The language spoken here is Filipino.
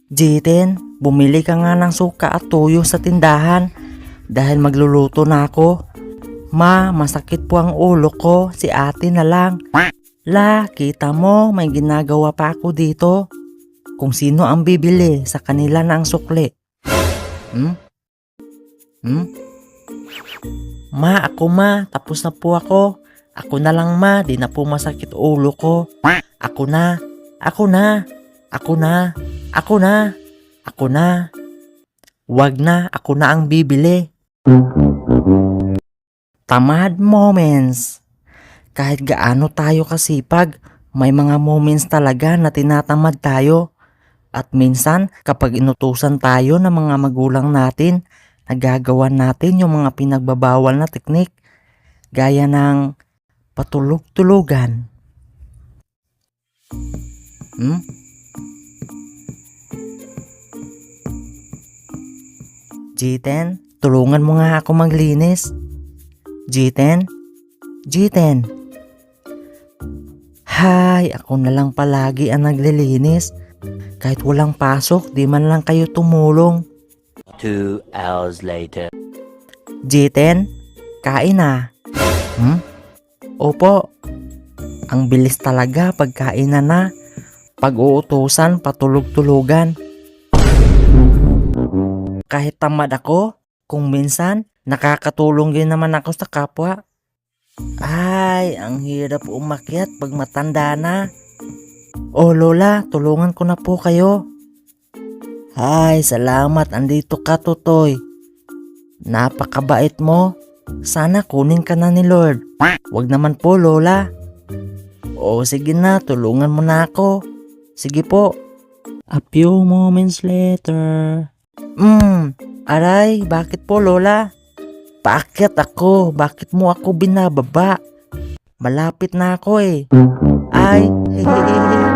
Jiten, bumili ka nga ng suka at tuyo sa tindahan dahil magluluto na ako. Ma, masakit po ang ulo ko, si ate na lang. La, kita mo, may ginagawa pa ako dito. Kung sino ang bibili, sa kanila na ang sukli. Hmm? Ma, tapos na po ako. Ako na lang ma, di na po masakit ulo ko. Ako na, ako na, ako na, ako na, ako na. Wag na, ako na ang bibili. Tamad moments. Kahit gaano tayo kasipag, may mga moments talaga na tinatamad tayo. At minsan, kapag inutusan tayo ng mga magulang natin, nagagawa natin yung mga pinagbabawal na teknik. Gaya ng patulog-tulugan. Jiten, tulungan mo nga ako maglinis. Jiten? Jiten? Hay, ako na lang palagi ang naglilinis. Kahit walang pasok, di man lang kayo tumulong. 2 hours later. Jiten, kain na. Opo. Ang bilis talaga pagkain na. Pag-uutusan, patulog-tulugan. Kahit tamad ako, kung minsan, nakakatulong din naman ako sa kapwa. Ay, ang hirap umakyat pag matanda na. O Lola, tulungan ko na po kayo. Ay, salamat, andito ka Totoy. Napakabait mo. Sana kunin ka na ni Lord. Wag naman po Lola. O sige na, tulungan mo na ako. Sige po. A few moments later. Aray, bakit po Lola? Paakyat ako, bakit mo ako binababa? Malapit na ako eh. Ay, hehehe.